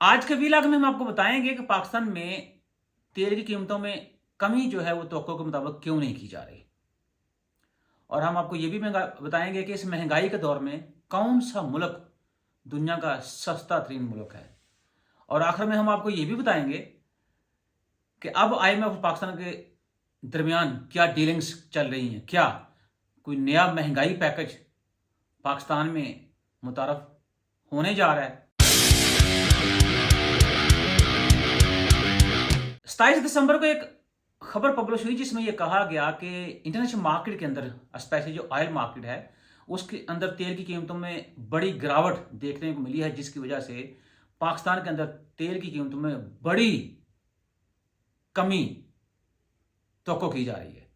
आज के व्लॉग में हम आपको बताएंगे कि पाकिस्तान में तेल की कीमतों में कमी जो है वो तवक्को के मुताबिक क्यों नहीं की जा रही। और हम आपको ये भी बताएंगे कि इस महंगाई के दौर में कौन सा मुल्क दुनिया का सस्ता तरीन मुल्क है। और आखिर में हम आपको ये भी बताएंगे कि अब IMF और पाकिस्तान के दरमियान क्या डीलिंग्स चल रही हैं, क्या कोई नया महंगाई पैकेज पाकिस्तान में मुतारफ होने जा रहा है। 27 दिसंबर को एक खबर पब्लिश हुई जिसमें यह कहा गया कि इंटरनेशनल मार्केट के अंदर, स्पेशली जो ऑयल मार्केट है, उसके अंदर तेल की कीमतों में बड़ी गिरावट देखने को मिली है, जिसकी वजह से पाकिस्तान के अंदर तेल की कीमतों में बड़ी कमी तवक्को की जा रही है।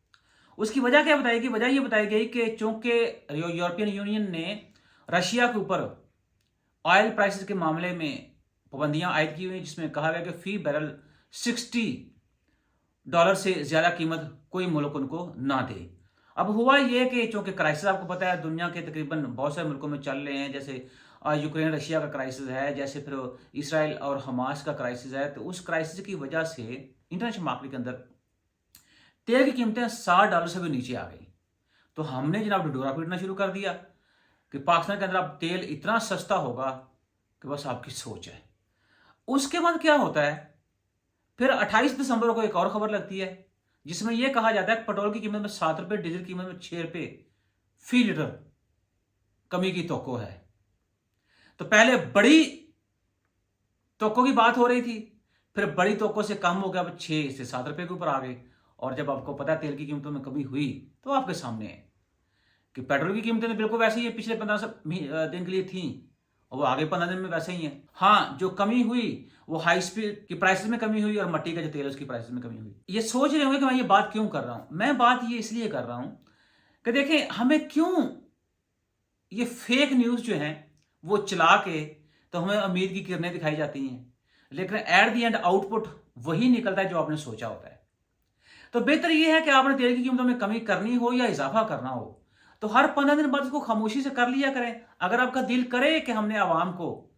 उसकी वजह क्या बताएगी? वजह यह बताई गई कि चूंकि यूरोपियन यूनियन ने रशिया के ऊपर ऑयल प्राइसेस के मामले में पाबंदियां आयद की हुई, जिसमें कहा गया कि फी बैरल $60 से ज़्यादा कीमत कोई मुल्क उनको ना दे। अब हुआ यह कि चूंकि क्राइसिस आपको पता है दुनिया के तकरीबन बहुत सारे मुल्कों में चल रहे हैं, जैसे यूक्रेन रशिया का क्राइसिस है, जैसे फिर इसराइल और हमास का क्राइसिस है। तो उस क्राइसिस की वजह से इंटरनेशनल मार्केट के अंदर तेल की कीमतें $60 से भी नीचे आ गई। तो हमने जनाब ढिढोरा पीटना शुरू कर दिया कि पाकिस्तान के अंदर अब तेल इतना सस्ता होगा कि बस आपकी सोच है। उसके बाद क्या होता है, फिर 28 दिसंबर को एक और खबर लगती है जिसमें यह कहा जाता है कि पेट्रोल की कीमत में ₹7, डीजल की कीमत में ₹6 फी लीटर कमी की तवक्को है। तो पहले बड़ी तवक्को की बात हो रही थी, फिर बड़ी तवक्को से कम हो गया, अब ₹6 से ₹7 के ऊपर आ गए। और जब आपको पता है तेल की कीमतों में कमी हुई तो आपके सामने है कि पेट्रोल की कीमतें तो बिल्कुल वैसे ही है, पिछले 15 दिन के लिए थी और वो आगे 15 दिन में वैसे ही है। हाँ, जो कमी हुई वो हाई स्पीड की प्राइसेस में कमी हुई और मट्टी का जो तेल है उसकी प्राइसेस में कमी हुई। ये सोच रहे होंगे कि मैं ये बात क्यों कर रहा हूं। मैं बात ये इसलिए कर रहा हूं कि देखें हमें क्यों ये फेक न्यूज जो है वो चला के तो हमें उम्मीद की किरणें दिखाई जाती हैं, लेकिन एट द एंड आउटपुट वही निकलता है जो आपने सोचा होता है। तो बेहतर यह है कि आपने तेल की कीमतों में कमी करनी हो या इजाफा करना हो तो हर 15 दिन बाद उसको खामोशी से कर लिया करें। अगर आपका दिल करे कि हमने आवाम को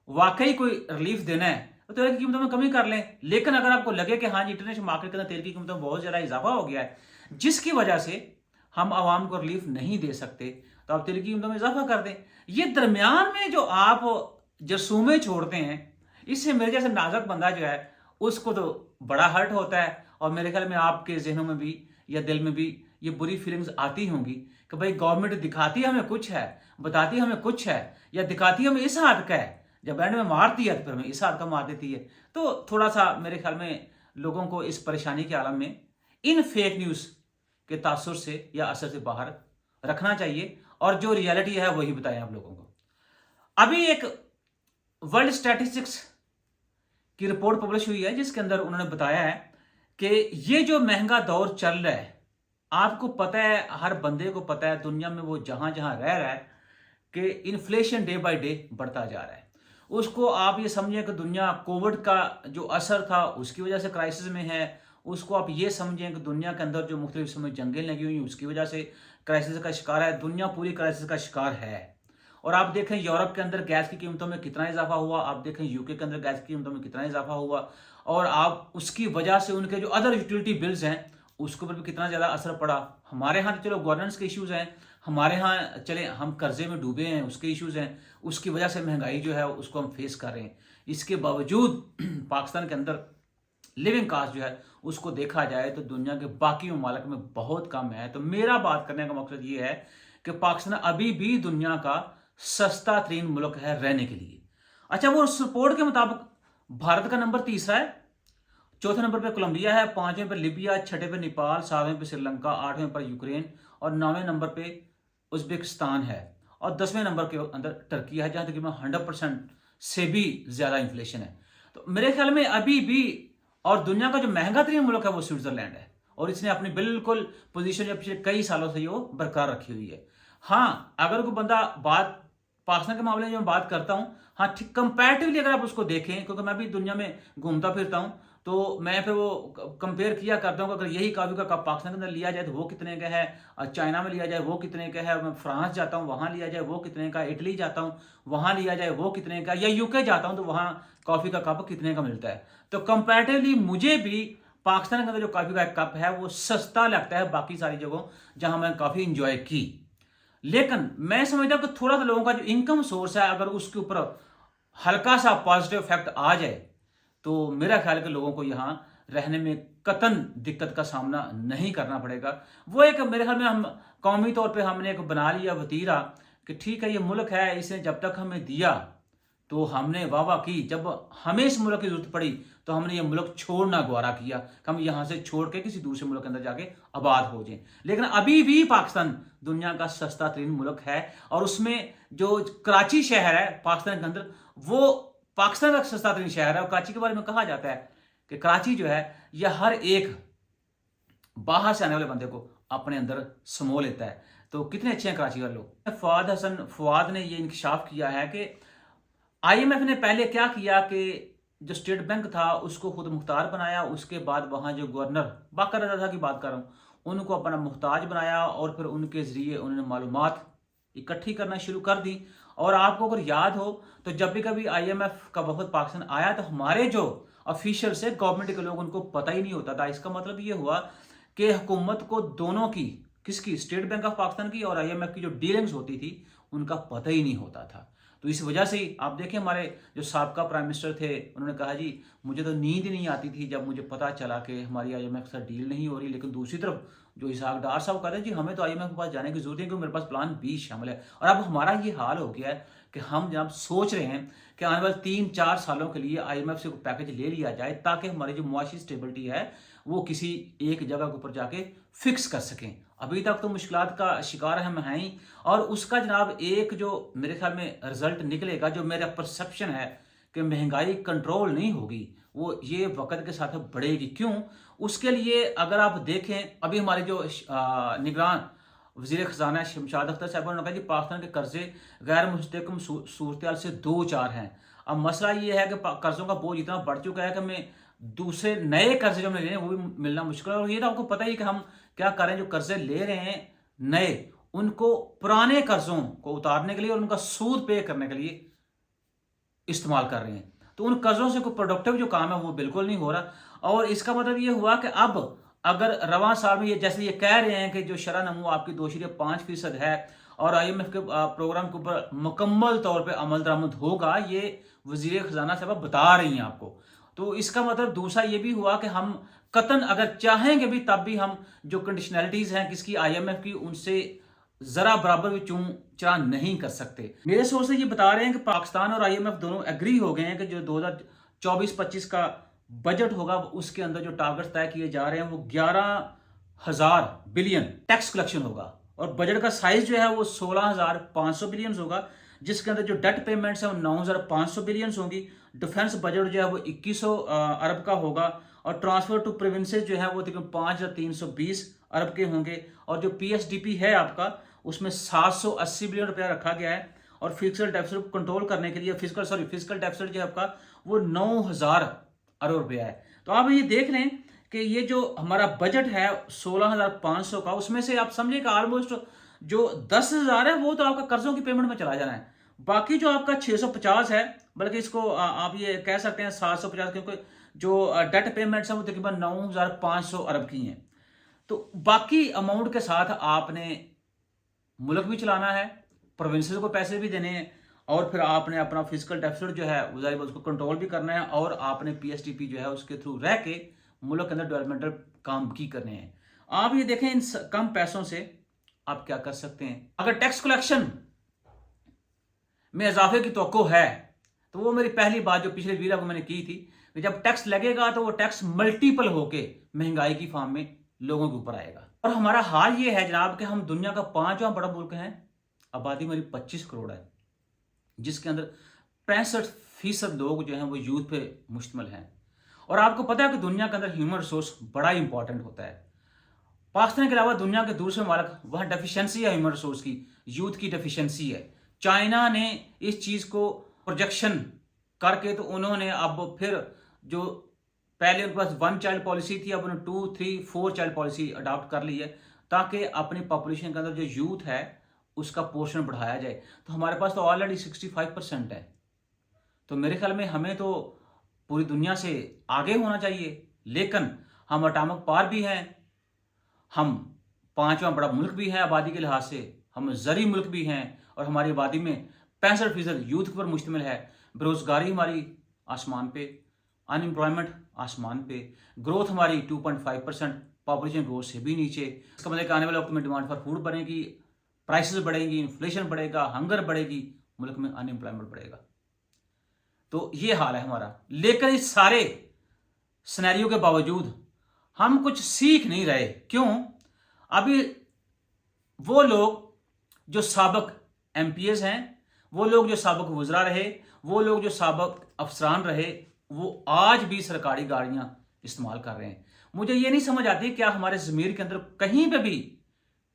वाकई कोई रिलीफ देना है तो तेल की कीमतों में कमी कर लें। लेकिन अगर आपको लगे कि हाँ जी इंटरनेशनल मार्केट के अंदर तेल की कीमतों में बहुत ज़्यादा इजाफा हो गया है जिसकी वजह से हम आवाम को रिलीफ नहीं दे सकते, तो आप तेल की कीमतों में इजाफा कर दें। ये दरमियान में जो आप जसूमे छोड़ते हैं, इससे मेरे जैसे नाजुक बंदा जो है उसको तो बड़ा हर्ट होता है। और मेरे ख्याल में आपके जहनों में भी या दिल में भी ये बुरी फीलिंग्स आती होंगी कि भाई गवर्नमेंट दिखाती हमें कुछ है, बताती हमें कुछ है, या दिखाती हमें इस हद का है, जब एंड में मारती है तो फिर हमें इस हद का मार देती है। तो थोड़ा सा मेरे ख्याल में लोगों को इस परेशानी के आलम में इन फेक न्यूज़ के तासुर से या असर से बाहर रखना चाहिए और जो रियलिटी है वही बताएं आप लोगों को। अभी एक वर्ल्ड स्टैटिस्टिक्स की रिपोर्ट पब्लिश हुई है जिसके अंदर उन्होंने बताया है कि ये जो महंगा दौर चल रहा है, आपको पता है, हर बंदे को पता है दुनिया में वो जहां जहां रह रहा है कि इन्फ्लेशन डे बाय डे बढ़ता जा रहा है। उसको आप ये समझें कि दुनिया कोविड का जो असर था उसकी वजह से क्राइसिस में है। उसको आप ये समझें कि दुनिया के अंदर जो मुख्तलिफ समय जंगें लगी हुई उसकी वजह से क्राइसिस का शिकार है। दुनिया पूरी क्राइसिस का शिकार है। और आप देखें यूरोप के अंदर गैस की कीमतों में कितना इजाफा हुआ, आप देखें यूके के अंदर गैस की कीमतों में कितना इजाफा हुआ, और आप उसकी वजह से उनके जो अदर यूटिलिटी बिल्स हैं उसके ऊपर भी कितना ज़्यादा असर पड़ा। हमारे यहाँ चलो गवर्नेंस के इश्यूज़ हैं, हमारे यहाँ चले हम कर्जे में डूबे हैं उसके इश्यूज़ हैं, उसकी वजह से महंगाई जो है उसको हम फेस कर रहे हैं। इसके बावजूद पाकिस्तान के अंदर लिविंग कास्ट जो है उसको देखा जाए तो दुनिया के बाकी ममालिक में बहुत कम है। तो मेरा बात करने का मकसद ये है कि पाकिस्तान अभी भी दुनिया का सस्ता तरीन मुल्क है रहने के लिए। अच्छा, वो उस रिपोर्ट के मुताबिक भारत का नंबर तीसरा है, चौथे नंबर पे कोलंबिया है, पांचवें पे लिबिया, छठे पे नेपाल, सातवें पे श्रीलंका, आठवें पर यूक्रेन और नौवें नंबर पे उज्बेकिस्तान है, और 10वें नंबर के अंदर टर्की है जहां तकरीबन 100% से भी ज्यादा इन्फ्लेशन है। तो मेरे ख्याल में अभी भी, और दुनिया का जो महंगा तरीन मुल्क है वो स्विट्जरलैंड है, और इसने अपनी बिल्कुल पोजीशन पिछले कई सालों से वो बरकरार रखी हुई है। हाँ, अगर कोई बंदा बात पाकिस्तान के मामले में जो मैं बात करता हूँ, हाँ ठीक कंपैरेटिवली अगर आप उसको देखें, क्योंकि मैं भी दुनिया में घूमता फिरता हूँ, तो मैं फिर वो कंपेयर किया करता हूँ कि अगर यही कॉफ़ी का कप पाकिस्तान के अंदर लिया जाए तो वो कितने का है, चाइना में लिया जाए वो कितने का है, मैं फ्रांस जाता हूँ वहाँ लिया जाए वो कितने का, इटली जाता हूँ वहाँ लिया जाए वो कितने का, या यूके जाता हूँ तो वहाँ कॉफ़ी का कप कितने का मिलता है। तो कंपैरेटिवली मुझे भी पाकिस्तान के अंदर जो कॉफ़ी का कप है वो सस्ता लगता है बाकी सारी जगहों जहाँ मैं काफ़ी इंजॉय की। लेकिन मैं समझता हूँ कि थोड़ा सा लोगों का जो इनकम सोर्स है अगर उसके ऊपर हल्का सा पॉजिटिव इफेक्ट आ जाए तो मेरा ख्याल है कि लोगों को यहाँ रहने में कतन दिक्कत का सामना नहीं करना पड़ेगा। वो एक मेरे ख्याल में हम कौमी तौर पे हमने एक बना लिया वतीरा कि ठीक है ये मुल्क है, इसने जब तक हमें दिया तो हमने वाह वाह की, जब हमें इस मुल्क की जरूरत पड़ी तो हमने ये मुल्क छोड़ना गवारा किया कि हम यहाँ से छोड़ के किसी दूसरे मुल्क के अंदर जाके आबाद हो जाएं। लेकिन अभी भी पाकिस्तान दुनिया का सस्ता तरीन मुल्क है और उसमें जो कराची शहर है पाकिस्तान के अंदर वो पाकिस्तान का सस्ता तरीन शहर है। और कराची के बारे में कहा जाता है कि कराची जो है यह हर एक बाहर से आने वाले बंदे को अपने अंदर समो लेता है। तो कितने अच्छे हैं कराची वाले लोग। फवाद ने ये इंकशाफ किया है कि आईएमएफ ने पहले क्या किया कि जो स्टेट बैंक था उसको खुद मुख्तार बनाया, उसके बाद वहाँ जो गवर्नर बाकर रजा की बात कर रहा हूँ उनको अपना मुख्ताज बनाया और फिर उनके ज़रिए उन्होंने मालूमात इकट्ठी करना शुरू कर दी। और आपको अगर याद हो तो जब भी कभी आईएमएफ का वफद पाकिस्तान आया तो हमारे जो ऑफिशियल्स है गवर्नमेंट के लोग उनको पता ही नहीं होता था। इसका मतलब ये हुआ कि हुकूमत को दोनों की, किसकी, स्टेट बैंक ऑफ पाकिस्तान की और आईएमएफ की जो डीलिंग्स होती थी उनका पता ही नहीं होता था। तो इस वजह से ही आप देखें हमारे जो साबका प्राइम मिनिस्टर थे उन्होंने कहा जी मुझे तो नींद ही नहीं आती थी जब मुझे पता चला कि हमारी आईएमएफ के साथ डील नहीं हो रही। लेकिन दूसरी तरफ जो इसहाक डार साहब कहते हैं जी हमें तो आईएमएफ के पास जाने की जरूरत है क्योंकि मेरे पास प्लान बी शामिल है। और अब हमारा ये हाल हो गया है कि हम जब सोच रहे हैं कि आने वाले 3-4 सालों के लिए आईएमएफ से पैकेज ले लिया जाए ताकि हमारी जो मुआशी स्टेबिलिटी है वो किसी एक जगह के ऊपर जाके फिक्स कर सकें। अभी तक तो मुश्किलात का शिकार हम हैं ही। और उसका जनाब एक जो मेरे ख्याल में रिजल्ट निकलेगा, जो मेरा परसेप्शन है कि महंगाई कंट्रोल नहीं होगी, वो ये वक्त के साथ बढ़ेगी। क्यों? उसके लिए अगर आप देखें अभी हमारे जो निगरान वजीर खजाना शमशाद अख्तर साहब ने कहा कि पाकिस्तान के कर्जे गैर मुस्तहकम सूरत से 2-4 हैं। अब मसला ये है कि कर्जों का बोझ इतना बढ़ चुका है कि हमें दूसरे नए कर्जे जो हमने लेने वो भी मिलना मुश्किल है। और ये तो आपको पता ही कि हम क्या कर रहे हैं, जो कर्जे ले रहे हैं नए उनको पुराने कर्जों को उतारने के लिए और उनका सूद पे करने के लिए इस्तेमाल कर रहे हैं। तो उन कर्जों से कोई प्रोडक्टिव जो काम है वो बिल्कुल नहीं हो रहा। और इसका मतलब ये हुआ कि अब अगर रवां साल में ये जैसे ये कह रहे हैं कि जो शरह नमू आपकी 2.5% है और आईएमएफ के प्रोग्राम के ऊपर मुकम्मल तौर पे अमल दरामद होगा, ये वजीर खजाना साहब बता रही हैं आपको। तो इसका मतलब दूसरा ये भी हुआ कि हम कतन अगर चाहेंगे भी तब भी हम जो कंडीशनैलिटीज हैं किसकी, आईएमएफ की, उनसे जरा बराबर भी चूं चरा नहीं कर सकते। मेरे सोर्स ये बता रहे हैं कि पाकिस्तान और आईएमएफ दोनों एग्री हो गए हैं कि जो 2024-25 का बजट होगा उसके अंदर जो टारगेट तय किए जा रहे हैं वो 11,000 बिलियन टैक्स कलेक्शन होगा और बजट का साइज जो है वो 16,500 बिलियन होगा, जिसके अंदर जो डेट पेमेंट्स है वो 9,500 बिलियन होंगी। डिफेंस बजट जो है वो 2100 अरब का होगा और ट्रांसफर टू प्रोविंसेस जो है वो तकरीबन 5,320 अरब के होंगे। और जो पीएसडीपी है आपका उसमें 780 बिलियन रुपया रखा गया है। और फिजिकल डेफिसिट को कंट्रोल करने के लिए फिजिकल डेफिसिट जो है आपका वो 9,000 अरब रुपया है। तो आप ये देख लें कि ये जो हमारा बजट है 16,500 का, उसमें से आप समझिए कि ऑलमोस्ट जो 10,000 है वो तो आपका कर्जों की पेमेंट में चला जाना है। बाकी जो आपका 650 है, बल्कि इसको आप ये कह सकते हैं 750, क्योंकि जो डेट पेमेंट्स है वो तकरीबन 9,500 अरब की हैं। तो बाकी अमाउंट के साथ आपने मुल्क भी चलाना है, प्रोविंसेस को पैसे भी देने हैं और फिर आपने अपना फिजिकल डेफिसिट जो है उसको कंट्रोल भी करना है और आपने पीएसटीपी जो है उसके थ्रू रह के मुल्क के अंदर डेवलपमेंटल काम की करने हैं। आप ये देखें इन कम पैसों से आप क्या कर सकते हैं। अगर टैक्स कलेक्शन में इजाफे की तवक्को है तो वो मेरी पहली बात जो पिछले वीडियो को मैंने की थी कि जब टैक्स लगेगा तो वो टैक्स मल्टीपल होके महंगाई की फॉर्म में लोगों के ऊपर आएगा। और हमारा हाल ये है जनाब कि हम दुनिया का 5वां बड़ा मुल्क है, आबादी हमारी 25 करोड़ है, जिसके अंदर 65% लोग जो हैं वो यूथ पे मुश्तमिल हैं। और आपको पता है कि दुनिया के अंदर ह्यूमन रिसोर्स बड़ा इंपॉर्टेंट होता है। पाकिस्तान के अलावा दुनिया के दूसरे मुल्क वहाँ डेफिशिएंसी है ह्यूमन रिसोर्स की, यूथ की डेफिशिएंसी है। चाइना ने इस चीज़ को प्रोजेक्शन करके तो उन्होंने अब फिर जो पहले उनके पास 1 चाइल्ड पॉलिसी थी, अब उन्होंने 2, 3, 4 चाइल्ड पॉलिसी अडॉप्ट कर ली है, ताकि अपनी पॉपुलेशन के अंदर जो यूथ है उसका पोर्शन बढ़ाया जाए। तो हमारे पास तो ऑलरेडी 65% है। तो मेरे ख्याल में हमें तो पूरी दुनिया से आगे होना चाहिए, लेकिन हम एटॉमिक पावर भी हैं, हम 5वां बड़ा मुल्क भी है आबादी के लिहाज से, हम ज़री मुल्क भी हैं, और हमारी आबादी में 65% यूथ पर मुश्तमिल है। बेरोज़गारी हमारी आसमान पे, अनएम्प्लॉयमेंट आसमान पे, ग्रोथ हमारी 2.5%, पॉपुलेशन ग्रोथ से भी नीचे। इसका मतलब कि आने वाले वक्त में डिमांड फॉर फूड बढ़ेगी, प्राइसेस बढ़ेंगी, इन्फ्लेशन बढ़ेगा, हंगर बढ़ेगी, मुल्क में अनएम्प्लॉयमेंट बढ़ेगा। तो ये हाल है हमारा। लेकिन इस सारे सिनेरियो के बावजूद हम कुछ सीख नहीं रहे। क्यों? अभी वो लोग जो साबिक एमपीएस हैं, वो लोग जो साबिक वज़रा रहे, वो लोग जो साबिक अफसरान रहे, वो आज भी सरकारी गाड़ियां इस्तेमाल कर रहे हैं। मुझे ये नहीं समझ आती क्या हमारे ज़मीर के अंदर कहीं पे भी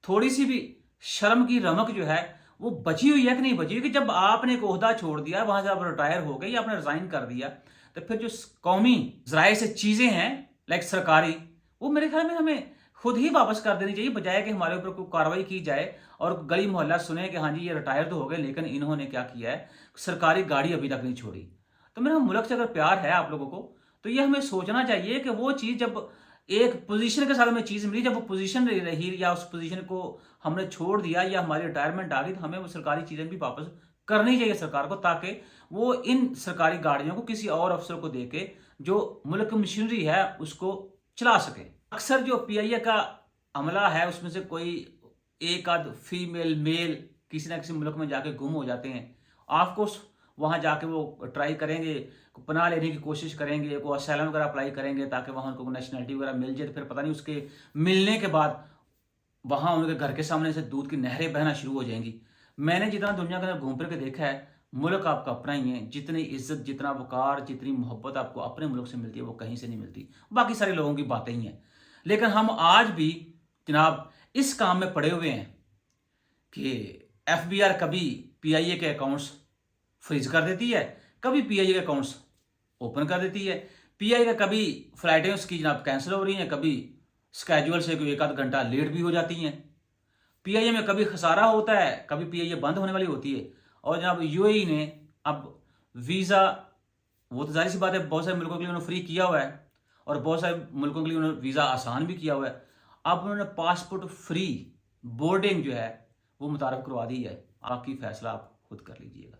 थोड़ी सी भी शर्म की रमक जो है वो बची हुई है कि नहीं बची हुई? कि जब आपने एक ओहदा छोड़ दिया, वहां से आप रिटायर हो गए या आपने रिजाइन कर दिया, तो फिर जो कौमी जराए से चीजें हैं लाइक सरकारी, वो मेरे ख्याल में हमें खुद ही वापस कर देनी चाहिए, बजाय कि हमारे ऊपर कोई कार्रवाई की जाए और गली मोहल्ला सुने कि हाँ जी ये रिटायर तो हो गए, लेकिन इन्होंने क्या किया है, सरकारी गाड़ी अभी तक नहीं छोड़ी। तो मेरा मुल्क से अगर प्यार है आप लोगों को, तो ये हमें सोचना चाहिए कि वो चीज़ जब एक पोजीशन के साथ हमें चीज़ मिली, जब वो पोजीशन रही या उस पोजीशन को हमने छोड़ दिया या हमारी रिटायरमेंट आ गई, तो हमें वो सरकारी चीज़ें भी वापस करनी चाहिए सरकार को, ताकि वो इन सरकारी गाड़ियों को किसी और अफसर को देके जो मुल्क की मशीनरी है उसको चला सके। अक्सर जो पीआईए का अमला है उसमें से कोई एक आध फीमेल मेल किसी ना किसी मुल्क में जाके गुम हो जाते हैं। ऑफकोर्स वहाँ जाके वो ट्राई करेंगे, पनाह लेने की कोशिश करेंगे, को असैलम वगैरह अप्लाई करेंगे ताकि वहाँ उनको नेशनलिटी वगैरह मिल जाए। तो फिर पता नहीं उसके मिलने के बाद वहाँ उनके घर के सामने से दूध की नहरें बहना शुरू हो जाएंगी। मैंने जितना दुनिया के अंदर घूम फिर के देखा है, मुल्क आपका अपना ही है। जितनी इज्जत, जितना वकार, जितनी मोहब्बत आपको अपने मुल्क से मिलती है वो कहीं से नहीं मिलती। बाकी सारे लोगों की बातें ही हैं। लेकिन हम आज भी जनाब इस काम में पड़े हुए हैं कि एफबीआर कभी पीआईए के अकाउंट्स फ्रीज कर देती है, कभी पीआईए के अकाउंट्स ओपन कर देती है। पीआईए का कभी फ्लाइटें उसकी जनाब कैंसिल हो रही हैं, कभी स्केड्यूल से कोई एक आध घंटा लेट भी हो जाती हैं। पीआईए में कभी खसारा होता है, कभी पीआईए बंद होने वाली होती है। और जनाब यूएई ने अब वीज़ा, वो तो जाहिर सी बात है बहुत सारे मुल्कों के लिए उन्होंने फ्री किया हुआ है और बहुत सारे मुल्कों के लिए उन्होंने वीज़ा आसान भी किया हुआ है। अब उन्होंने पासपोर्ट फ्री बोर्डिंग जो है वो मुतारफ करवा दी है। आपकी फैसला आप खुद कर लीजिएगा।